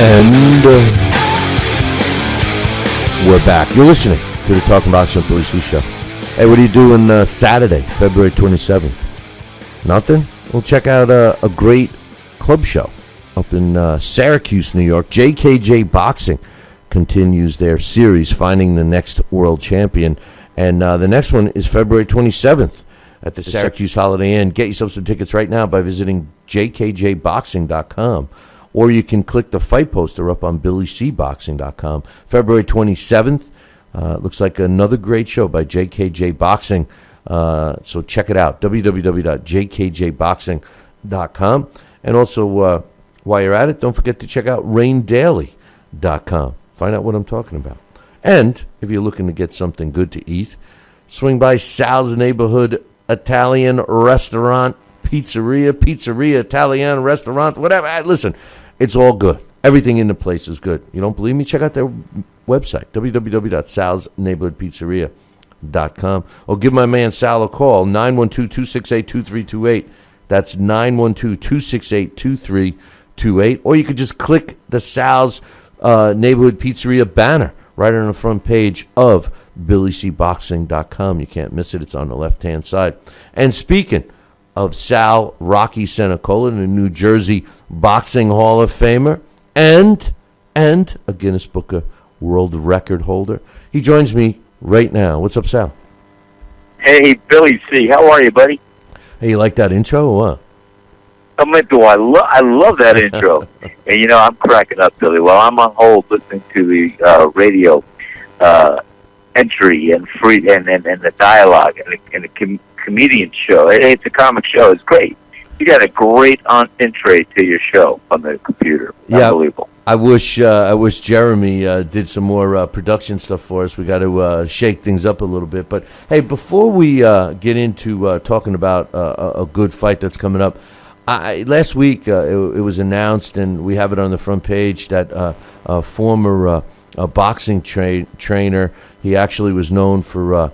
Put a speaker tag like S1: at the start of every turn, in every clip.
S1: And we're back. You're listening to the Talkin' Boxing with Billy C show. Hey, what are you doing Saturday, February 27th? Nothing? We'll check out a great club show up in Syracuse, New York. JKJ Boxing continues their series, Finding the Next World Champion. And the next one is February 27th at the Syracuse Holiday Inn. Get yourself some tickets right now by visiting jkjboxing.com. Or you can click the fight poster up on billycboxing.com. February 27th. Looks like another great show by JKJ Boxing. So check it out, www.jkjboxing.com. And also, while you're at it, don't forget to check out raindaily.com. Find out what I'm talking about. And if you're looking to get something good to eat, swing by Sal's Neighborhood Italian Restaurant, Pizzeria, Italian Restaurant, whatever. Listen, it's all good. Everything in the place is good. You don't believe me? Check out their website, www.salsneighborhoodpizzeria.com. Or give my man Sal a call, 912-268-2328. That's 912-268-2328. Or you could just click the Sal's Neighborhood Pizzeria banner right on the front page of BillyCBoxing.com. You can't miss it. It's on the left-hand side. And speaking of Sal Rocky Cenicola, the New Jersey Boxing Hall of Famer, and a Guinness Book of World Record holder, he joins me right now. What's up, Sal?
S2: Hey, Billy C. How are you, buddy?
S1: Hey, you like that intro or what?
S2: I love that intro. And, I'm cracking up, Billy. Well, I'm on hold listening to the radio entry and free and the dialogue and the comedian show. It's a comic show. It's great. You got a great entree to your show on the computer.
S1: Yeah,
S2: unbelievable.
S1: I wish Jeremy did some more production stuff for us. We got to shake things up a little bit. But hey, before we get into talking about a good fight that's coming up, last week it was announced, and we have it on the front page, that a former boxing trainer. He actually was known for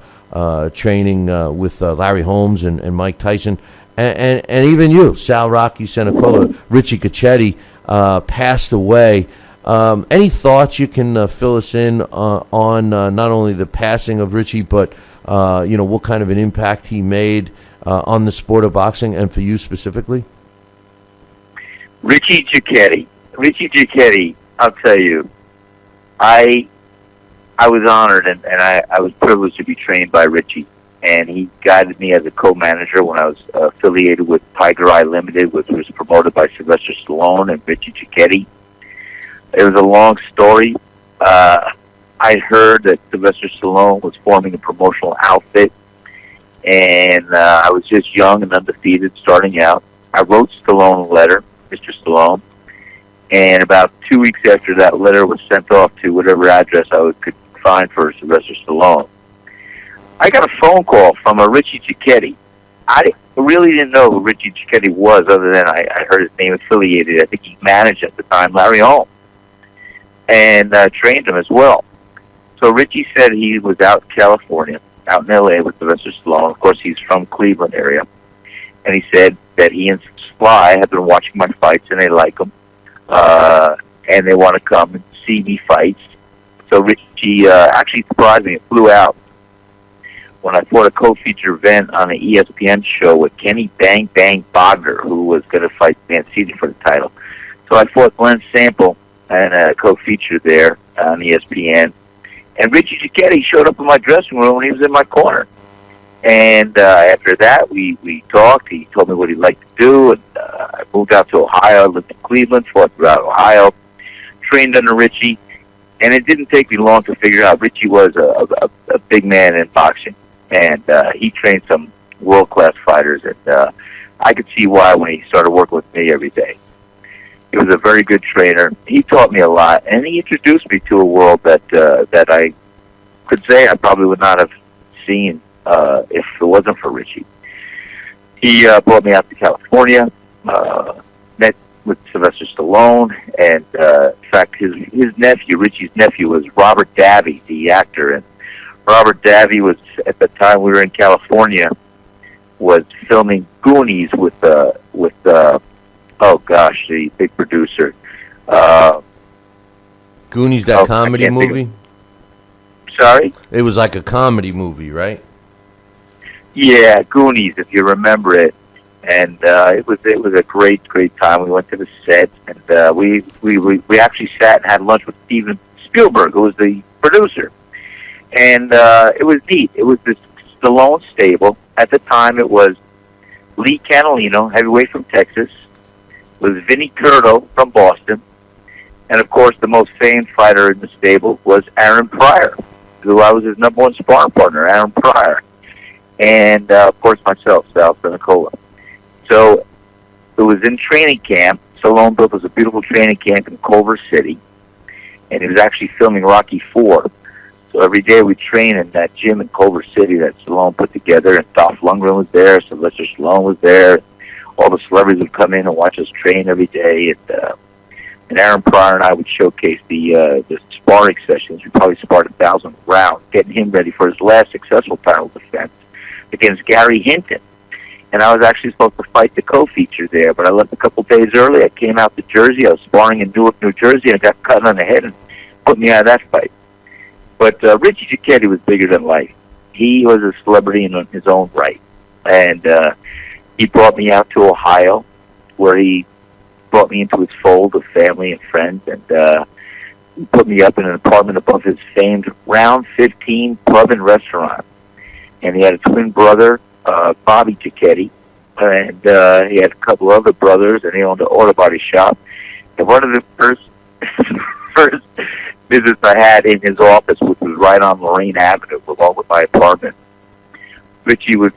S1: training with Larry Holmes and Mike Tyson, and even you, Sal Rocky Cenicola, Richie Cacchetti, passed away. Any thoughts you can fill us in on not only the passing of Richie, but what kind of an impact he made on the sport of boxing, and for you specifically?
S2: Richie Cacchetti, I'll tell you, I was honored and I was privileged to be trained by Richie, and he guided me as a co-manager when I was affiliated with Tiger Eye Limited, which was promoted by Sylvester Stallone and Richie Cacchetti. It was a long story. I heard that Sylvester Stallone was forming a promotional outfit, and I was just young and undefeated starting out. I wrote Stallone a letter, Mr. Stallone, and about 2 weeks after that letter was sent off to whatever address I could find for Sylvester Stallone, I got a phone call from a Richie Cacchetti. I really didn't know who Richie Cacchetti was, other than I heard his name affiliated. I think he managed at the time Larry Holmes, and trained him as well. So Richie said he was out in California, out in L.A. with Sylvester Stallone. Of course, he's from Cleveland area. And he said that he and Sly have been watching my fights, and they like them. And they want to come and see me fights. So Richie actually surprised me and flew out when I fought a co-feature event on an ESPN show with Kenny Bang Bang Bogner, who was going to fight Mancini for the title. So I fought Glenn Sample and a co-feature there on ESPN. And Richie Cacchetti showed up in my dressing room, and he was in my corner. And after that, we talked. He told me what he'd like to do. And I moved out to Ohio. I lived in Cleveland, fought throughout Ohio, trained under Richie. And it didn't take me long to figure out Richie was a big man in boxing. And he trained some world-class fighters. And I could see why when he started working with me every day. He was a very good trainer. He taught me a lot. And he introduced me to a world that I could say I probably would not have seen if it wasn't for Richie. He brought me out to California, met with Sylvester Stallone, and in fact, his nephew, Richie's nephew, was Robert Davi, the actor. And Robert Davi was, at the time we were in California, was filming Goonies with the big producer.
S1: Goonies, that comedy movie?
S2: Sorry?
S1: It was like a comedy movie, right?
S2: Yeah, Goonies, if you remember it. And it was a great time. We went to the set, and we actually sat and had lunch with Steven Spielberg, who was the producer. And it was neat. It was this Stallone stable. At the time, it was Lee Canalino, heavyweight from Texas, was Vinny Curto from Boston, and of course, the most famed fighter in the stable was Aaron Pryor, who I was his number one sparring partner, Aaron Pryor, and of course myself, Sal Cenicola. So it was in training camp. Stallone built us a beautiful training camp in Culver City, and he was actually filming Rocky IV. So every day we train in that gym in Culver City that Stallone put together, and Dolph Lundgren was there, Sylvester Stallone was there. All the celebrities would come in and watch us train every day, and Aaron Pryor and I would showcase the sparring sessions. We probably sparred 1,000 rounds, getting him ready for his last successful title defense against Gary Hinton. And I was actually supposed to fight the co-feature there, but I left a couple days early. I came out to Jersey. I was sparring in Newark, New Jersey, and I got cut on the head and put me out of that fight. But Richie Giacchetti was bigger than life. He was a celebrity in his own right. And he brought me out to Ohio, where he brought me into his fold of family and friends, and he put me up in an apartment above his famed Round 15 pub and restaurant. And he had a twin brother, Bobby Giacchetti, and he had a couple other brothers, and he owned an auto body shop. And one of the first visits I had in his office, which was right on Lorraine Avenue, along with my apartment, Richie was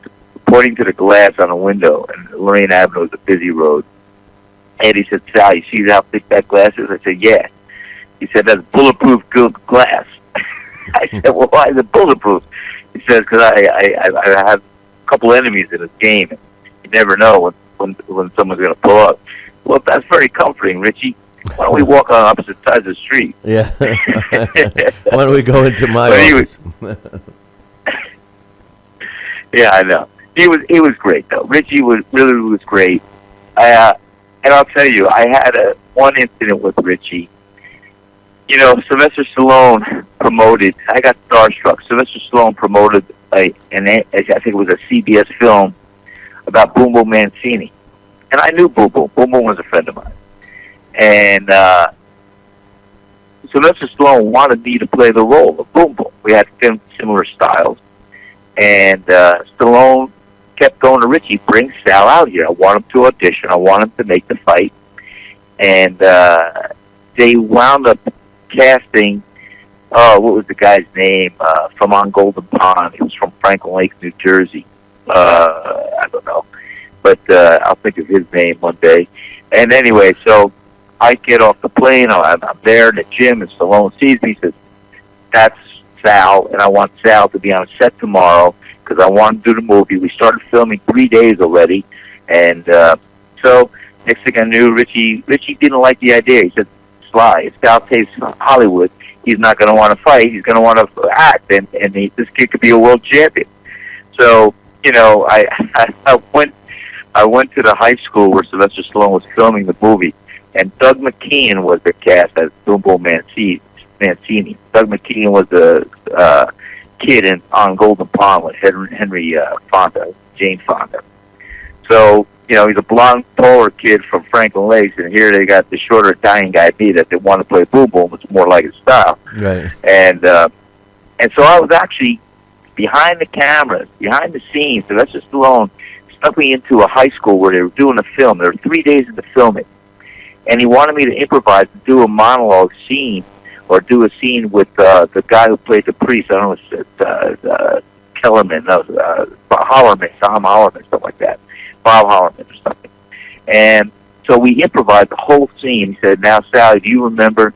S2: pointing to the glass on a window, and Lorraine Avenue was a busy road. And he said, "Sal, you see how thick that glass is?" I said, "Yeah." He said, "That's bulletproof glass." I said, "Well, why is it bulletproof?" He says, "Because I have a couple enemies in this game. And you never know when someone's going to pull up." Well, that's very comforting, Richie. Why don't we walk on opposite sides of the street?
S1: Yeah. Why don't we go into my office?
S2: Yeah, I know. He was great though. Richie was great. And I'll tell you, I had one incident with Richie. You know, Sylvester Stallone promoted. I got starstruck. Sylvester Stallone promoted I think it was a CBS film about Boom Boom Mancini, and I knew Boom Boom. Boom Boom was a friend of mine, and Sylvester Stallone wanted me to play the role of Boom Boom. We had similar styles, and Stallone kept going to Richie, "Bring Sal out here. I want him to audition. I want him to make the fight." And they wound up casting, what was the guy's name, from On Golden Pond. He was from Franklin Lakes, New Jersey. I don't know. But I'll think of his name one day. And anyway, so I get off the plane. I'm there in the gym, and Stallone sees me. He says, "That's Sal, and I want Sal to be on set tomorrow because I want to do the movie." We started filming 3 days already. And so next thing I knew, Richie didn't like the idea. He said, "Sly, if Sal takes Hollywood, he's not going to want to fight. He's going to want to act, and this kid could be a world champion." So, you know, I went to the high school where Sylvester Stallone was filming the movie, and Doug McKeon was the cast as Boom Boom Mancini. Doug McKeon was the kid on Golden Pond with Henry Fonda, Jane Fonda. So, you know, he's a blonde, taller kid from Franklin Lakes, and here they got the shorter Italian guy, me, that they want to play Boom Boom. It's more like his style.
S1: Right.
S2: And so I was actually behind the cameras, behind the scenes. Sylvester Stallone stuck me into a high school where they were doing a film. There were 3 days into filming. And he wanted me to improvise and do a monologue scene, or do a scene with the guy who played the priest. I don't know if it's Kellerman, Hollerman, Tom Hollerman, something like that. Bob Hollerman or something. And so we improvised the whole scene. He said, "Now, Sally, do you remember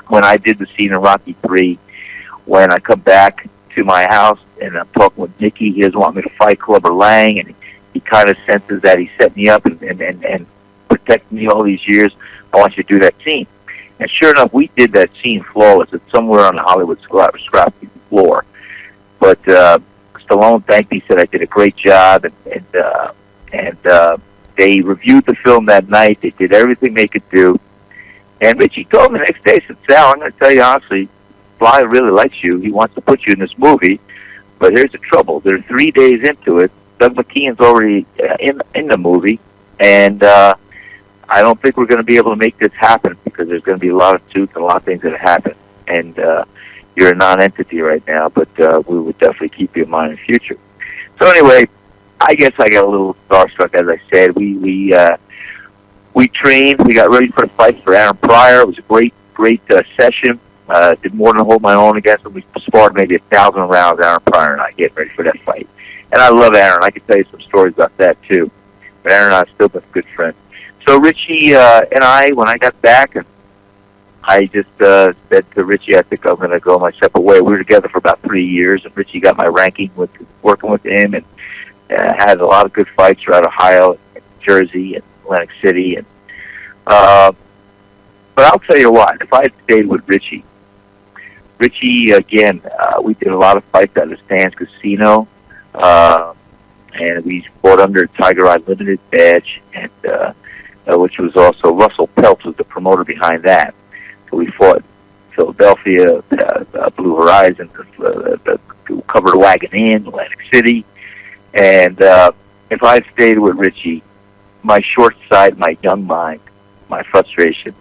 S2: when I did the scene in Rocky III, when I come back to my house and I'm talking with Nicky, he doesn't want me to fight Clubber Lang, and he kind of senses that he set me up and protected me all these years. I want you to do that scene." And sure enough, we did that scene flawless. It's somewhere on the Hollywood scrap floor. But Stallone thanked me, said I did a great job, and they reviewed the film that night. They did everything they could do, And Richie told me the next day, he said, Sal, I'm going to tell you honestly, Fly really likes you. He wants to put you in this movie, but here's the trouble. They're 3 days into it. Doug McKeon's already in the movie, and I don't think we're going to be able to make this happen because there's going to be a lot of suits and a lot of things that happen. And you're a non-entity right now, but we would definitely keep you in mind in the future. So anyway, I guess I got a little starstruck, as I said. We trained. We got ready for the fight for Aaron Pryor. It was a great session. Did more than hold my own against him. We sparred maybe 1,000 rounds, Aaron Pryor and I, getting ready for that fight. And I love Aaron. I can tell you some stories about that, too. But Aaron and I have still been good friends. So Richie and I, when I got back, and I just said to Richie, I think I'm going to go my separate way. We were together for about 3 years, and Richie got my ranking with working with him, and had a lot of good fights throughout Ohio, and Jersey, and Atlantic City. And but I'll tell you what, if I had stayed with Richie, again, we did a lot of fights at the Sands Casino, and we fought under Tiger Eye Limited badge, and which was also Russell Peltz was the promoter behind that. So we fought Philadelphia, Blue Horizon, the Covered Wagon Inn, Atlantic City. And if I had stayed with Richie, my short sight, my young mind, my frustration,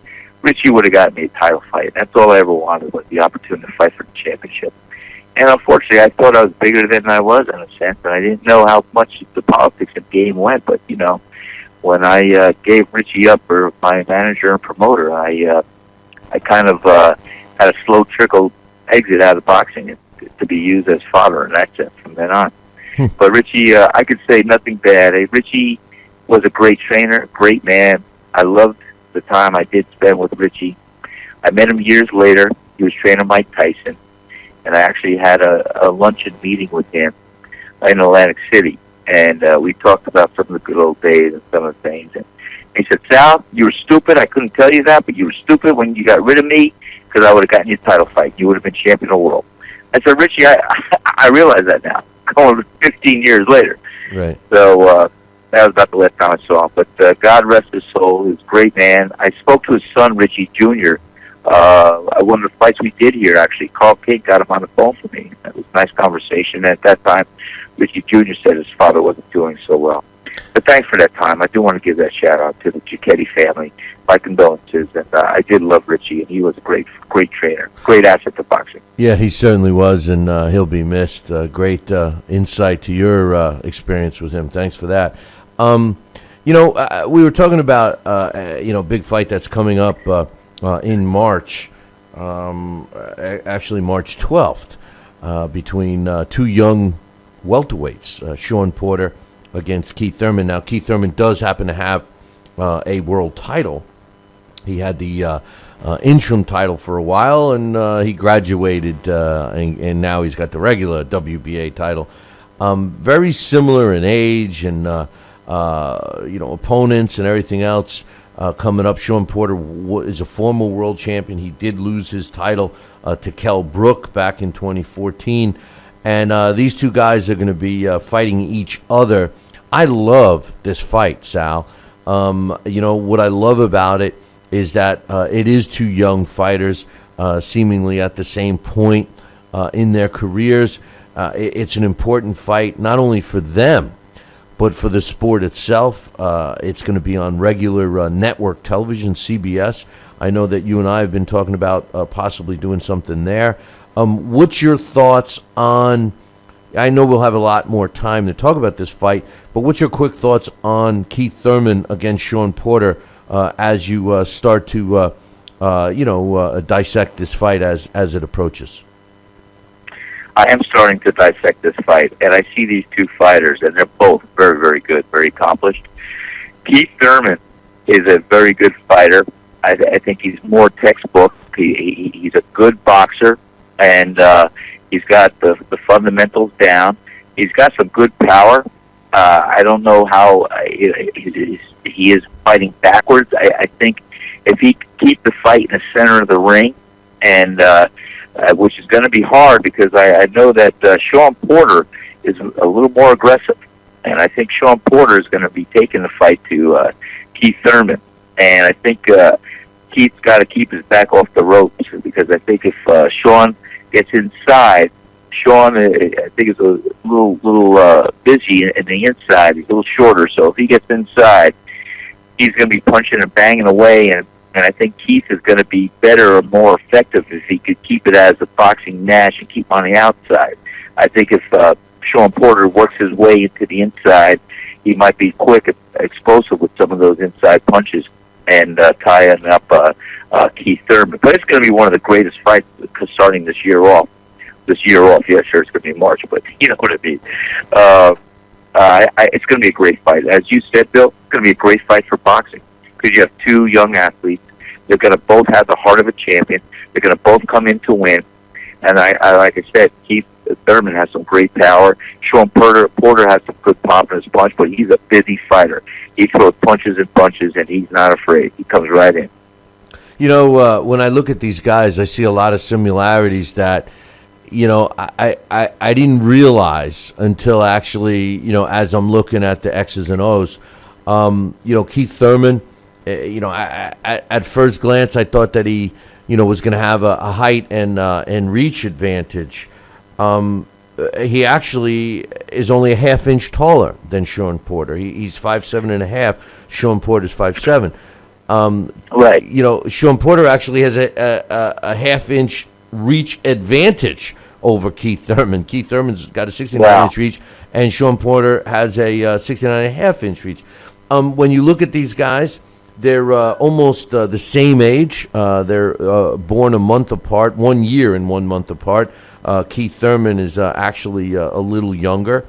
S2: Richie would have gotten me a title fight. That's all I ever wanted, was the opportunity to fight for the championship. And unfortunately, I thought I was bigger than I was in a sense, and I didn't know how much the politics of the game went. But, you know, when I gave Richie up for my manager and promoter, I kind of had a slow trickle exit out of boxing to be used as fodder in that sense from then on. But Richie, I could say nothing bad. Richie was a great trainer, great man. I loved the time I did spend with Richie. I met him years later. He was training Mike Tyson, and I actually had a luncheon meeting with him in Atlantic City. And we talked about some of the good old days and some of the things. And he said, Sal, you were stupid. I couldn't tell you that, but you were stupid when you got rid of me, because I would have gotten you a title fight. You would have been champion of the world. I said, Richie, I realize that now, going 15 years later. Right. So that was about the last time I saw him. But God rest his soul. He was a great man. I spoke to his son, Richie Jr., one of the fights we did here, actually. Carl King got him on the phone for me. It was a nice conversation. At that time, Richie Jr. said his father wasn't doing so well. But thanks for that time. I do want to give that shout-out to the Giacchetti family. My condolences. And I did love Richie, and he was a great trainer, great asset to boxing.
S1: Yeah, he certainly was, and he'll be missed. Great insight to your experience with him. Thanks for that. We were talking about, big fight that's coming up in March, actually March 12th, between two young welterweights, Shawn Porter against Keith Thurman. Now, Keith Thurman does happen to have a world title. He had the interim title for a while, and he graduated, and now he's got the regular WBA title. Very similar in age and, opponents and everything else coming up. Shawn Porter is a former world champion. He did lose his title to Kell Brook back in 2014. And these two guys are going to be fighting each other. I love this fight, Sal. What I love about it is that it is two young fighters seemingly at the same point in their careers. It's an important fight, not only for them, but for the sport itself. It's going to be on regular network television, CBS. I know that you and I have been talking about possibly doing something there. What's your thoughts on, I know we'll have a lot more time to talk about this fight, but what's your quick thoughts on Keith Thurman against Shawn Porter as you start to, dissect this fight as it approaches?
S2: I am starting to dissect this fight, and I see these two fighters, and they're both very, very good, very accomplished. Keith Thurman is a very good fighter. I think he's more textbook. He's a good boxer, and he's got the fundamentals down. He's got some good power. I don't know how he is fighting backwards. I think if he can keep the fight in the center of the ring, and which is going to be hard because I know that Shawn Porter is a little more aggressive, and I think Shawn Porter is going to be taking the fight to Keith Thurman. And I think Keith's got to keep his back off the ropes, because I think if Shawn gets inside, Shawn, I think, is a little busy in the inside. He's a little shorter, so if he gets inside, he's going to be punching and banging away, and I think Keith is going to be better or more effective if he could keep it as a boxing Nash and keep on the outside. I think if Shawn Porter works his way into the inside, he might be quick, explosive with some of those inside punches, and tying up Keith Thurman. But it's going to be one of the greatest fights starting this year off. Yeah, sure, it's going to be March, but you know what I mean. It's going to be a great fight. As you said, Bill, it's going to be a great fight for boxing, because you have two young athletes. They're going to both have the heart of a champion. They're going to both come in to win. And I like I said, Keith Thurman has some great power. Shawn Porter has some good pop in his punch, but he's a busy fighter. He throws punches and bunches, and he's not afraid. He comes right in.
S1: You know, when I look at these guys, I see a lot of similarities that, you know, I didn't realize until actually, you know, as I'm looking at the X's and O's. You know, Keith Thurman, you know, at first glance, I thought that he, you know, was going to have a height and reach advantage. He actually is only a half-inch taller than Shawn Porter. He's 5'7.5". Shawn Porter's 5'7".
S2: Right.
S1: You know, Shawn Porter actually has a half-inch reach advantage over Keith Thurman. Keith Thurman's got a 69-inch reach, and Shawn Porter has a 69.5-inch reach. When you look at these guys, they're almost the same age. They're born a month apart, 1 year and 1 month apart. Keith Thurman is actually a little younger.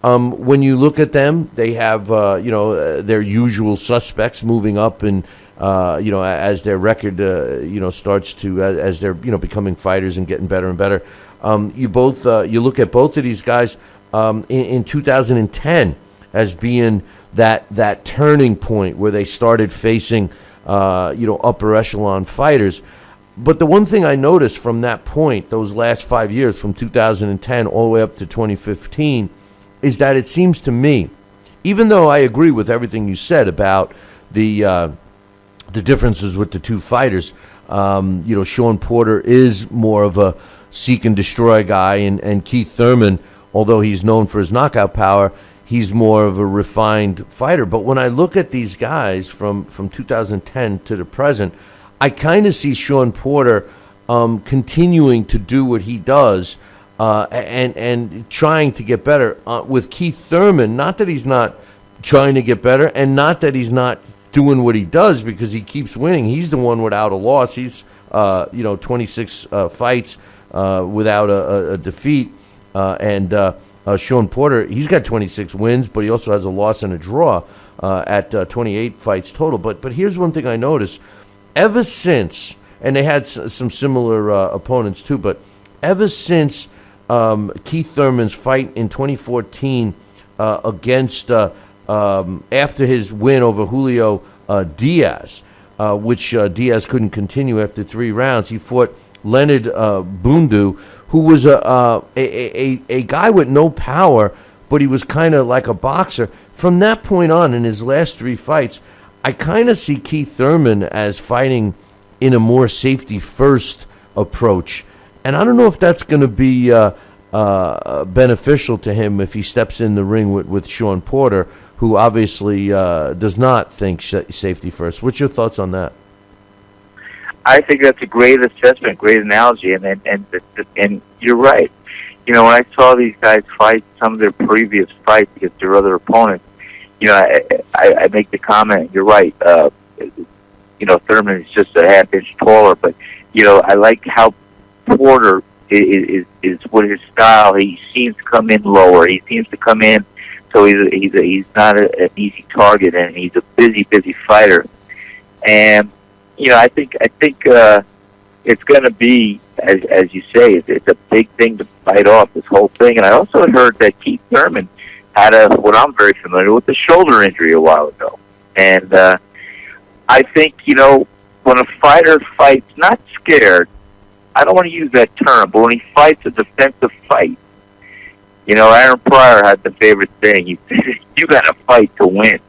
S1: When you look at them, they have, you know, their usual suspects moving up, and, you know, as their record, you know, starts to, as they're, you know, becoming fighters and getting better and better. You look at both of these guys in 2010 as being that turning point where they started facing, you know, upper echelon fighters. But the one thing I noticed from that point, those last 5 years, from 2010 all the way up to 2015, is that it seems to me, even though I agree with everything you said about the differences with the two fighters, you know, Shawn Porter is more of a seek and destroy guy, and Keith Thurman, although he's known for his knockout power, he's more of a refined fighter. But when I look at these guys from 2010 to the present, I kind of see Shawn Porter continuing to do what he does and trying to get better. With Keith Thurman, not that he's not trying to get better, and not that he's not doing what he does, because he keeps winning. He's the one without a loss. He's 26 fights without a defeat, and Shawn Porter, he's got 26 wins, but he also has a loss and a draw at 28 fights total. But here's one thing I noticed. Ever since, and they had some similar opponents too, but ever since Keith Thurman's fight in 2014 against, after his win over Julio Diaz, which Diaz couldn't continue after 3 rounds, he fought Leonard Bundu, who was a guy with no power, but he was kind of like a boxer. From that point on, in his last 3 fights, I kind of see Keith Thurman as fighting in a more safety-first approach. And I don't know if that's going to be beneficial to him if he steps in the ring with Shawn Porter, who obviously does not think safety first. What's your thoughts on that?
S2: I think that's a great assessment, great analogy, and you're right. You know, when I saw these guys fight some of their previous fights against their other opponents, you know, I make the comment, you're right, you know, Thurman is just a half-inch taller, but, you know, I like how Porter is with his style. He seems to come in lower. He seems to come in, so he's not an easy target, and he's a busy fighter. And, you know, I think it's going to be, as you say, it's a big thing to fight off, this whole thing. And I also heard that Keith Thurman had what I'm very familiar with, a shoulder injury a while ago. And I think, you know, when a fighter fights, not scared, I don't want to use that term, but when he fights a defensive fight, you know, Aaron Pryor had the favorite thing, you got to fight to win.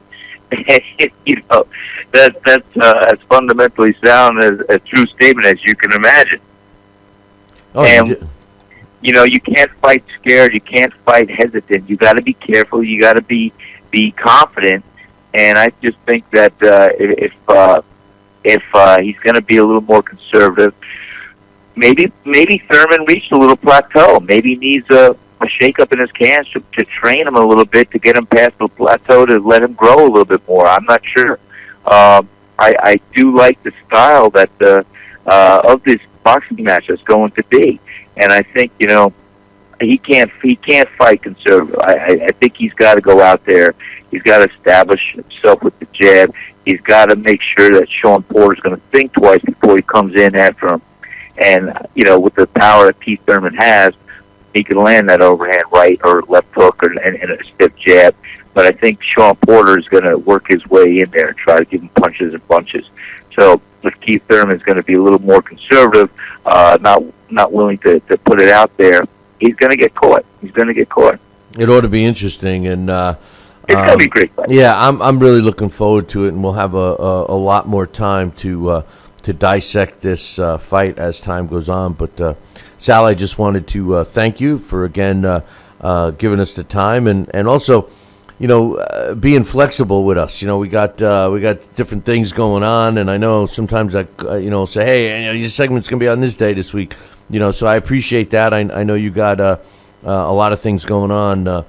S2: You know, that's as fundamentally sound as a true statement as you can imagine.
S1: Oh,
S2: And you can't fight scared. You can't fight hesitant. You got to be careful. You got to be confident. And I just think that if he's going to be a little more conservative, maybe Thurman reached a little plateau. Maybe he needs a shake-up in his cans to train him a little bit, to get him past the plateau, to let him grow a little bit more. I'm not sure. I do like the style that of this boxing match is going to be. And I think, he can't fight conservative. I think he's got to go out there. He's got to establish himself with the jab. He's got to make sure that Shawn Porter's going to think twice before he comes in after him. And, with the power that Keith Thurman has, he can land that overhand right or left hook and a stiff jab. But I think Shawn Porter is going to work his way in there and try to give him punches and bunches. So if Keith Thurman is going to be a little more conservative, not willing to put it out there, he's going to get caught. He's going to get caught.
S1: It ought to be interesting, and
S2: it's going to be a great fight.
S1: Yeah, I'm really looking forward to it, and we'll have a lot more time to dissect this fight as time goes on. But Sal, I just wanted to thank you for again giving us the time, and also, being flexible with us. We got different things going on, and I know sometimes I say, hey, your segment's gonna be on this day this week. So I appreciate that. I know you got a lot of things going on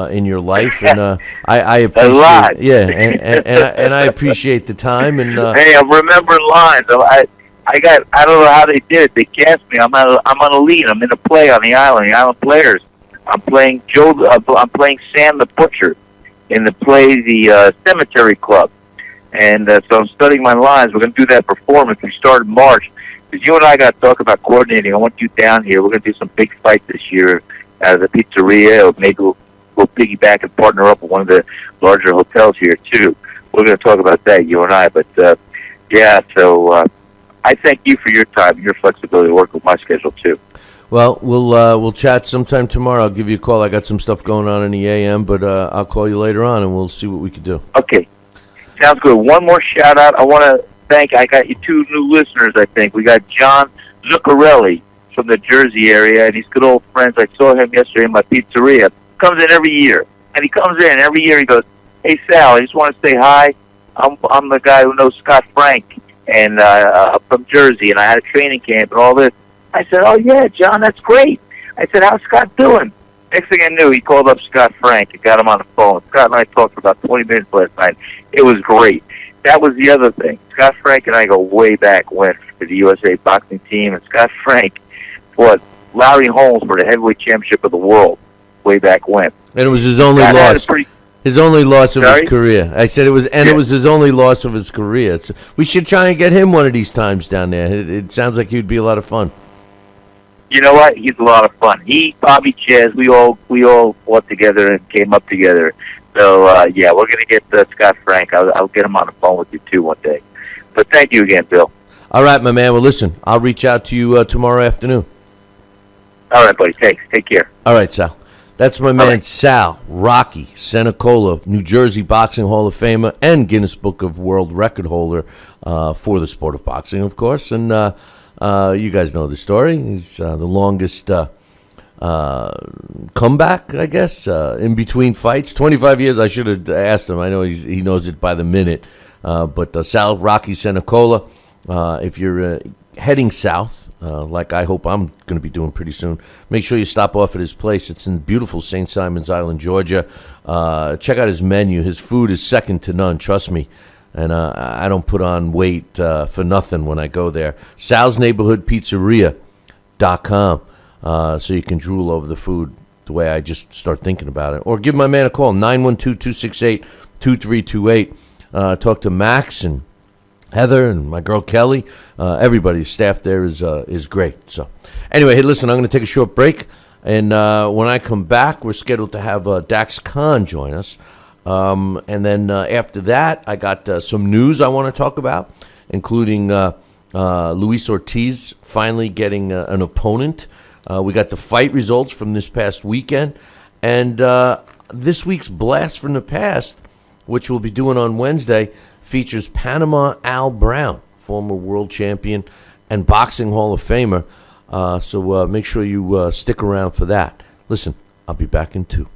S1: in your life, and I appreciate
S2: a lot.
S1: Yeah, and I appreciate the time. And
S2: hey, I'm remembering lines. I don't know how they did it. They cast me. I'm on a lead. I'm in a play on the island players. I'm playing I'm playing Sam the Butcher in the play the Cemetery Club, and so I'm studying my lines. We're going to do that performance. We start in March. Because you and I got to talk about coordinating. I want you down here. We're going to do some big fights this year at the pizzeria, or maybe we'll piggyback and partner up with one of the larger hotels here too. We're going to talk about that, you and I. But so I thank you for your time and your flexibility to work with my schedule too.
S1: Well, we'll chat sometime tomorrow. I'll give you a call. I got some stuff going on in the AM, but I'll call you later on, and we'll see what we can do.
S2: Okay. Sounds good. One more shout-out. I want to I got you two new listeners, I think. We got John Zuccarelli from the Jersey area, and he's good old friends. I saw him yesterday in my pizzeria. Comes in every year. And he comes in every year. He goes, hey, Sal, I just want to say hi. I'm the guy who knows Scott Frank and from Jersey, and I had a training camp and all this. I said, oh, yeah, John, that's great. I said, how's Scott doing? Next thing I knew, he called up Scott Frank and got him on the phone. Scott and I talked for about 20 minutes last night. It was great. That was the other thing. Scott Frank and I go way back when for the USA boxing team, and Scott Frank fought Larry Holmes for the heavyweight championship of the world way back when.
S1: And it was his only loss. His only loss of his career. I said it was, and it was his only loss of his career. So we should try and get him one of these times down there. It sounds like he'd be a lot of fun.
S2: You know what? He's a lot of fun. He, Bobby Chaz, we all fought together and came up together. So, we're going to get Scott Frank. I'll get him on the phone with you, too, one day. But thank you again, Bill.
S1: All right, my man. Well, listen, I'll reach out to you tomorrow afternoon.
S2: All right, buddy. Thanks. Take care.
S1: All right, Sal. That's my man, Sal Rocky Cenicola, New Jersey Boxing Hall of Famer and Guinness Book of World Record holder for the sport of boxing, of course. And you guys know the story. He's the longest comeback, I guess, in between fights. 25 years. I should have asked him. I know he knows it by the minute. But Sal Rocky Cenicola, if you're heading south, like I hope I'm going to be doing pretty soon, make sure you stop off at his place. It's in beautiful St. Simons Island, Georgia. Check out his menu. His food is second to none, trust me. And I don't put on weight for nothing when I go there. Sal's Neighborhood Pizzeria.com. So you can drool over the food the way I just start thinking about it. Or give my man a call, 912-268-2328. Talk to Max and Heather and my girl Kelly. Everybody's staff there is great. So anyway, hey, listen, I'm going to take a short break. And when I come back, we're scheduled to have Dax Khan join us. And then after that, I got some news I want to talk about, including Luis Ortiz finally getting an opponent. We got the fight results from this past weekend. And this week's Blast from the Past, which we'll be doing on Wednesday, features Panama Al Brown, former world champion and boxing Hall of Famer. So make sure you stick around for that. Listen, I'll be back in 2.